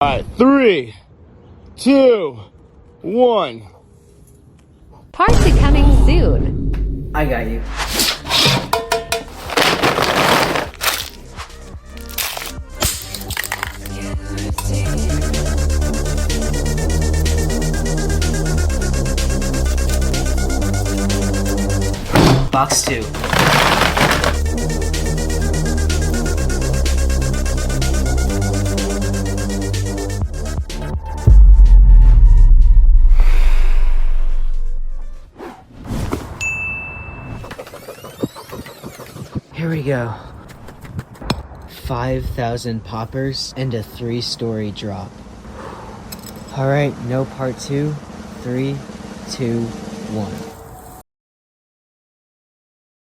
All right, 3, 2, 1. Party coming soon. I got you. Box 2. Here we go. 5,000 poppers and a 3-story drop. Alright, no part 2. 3, 2, 1.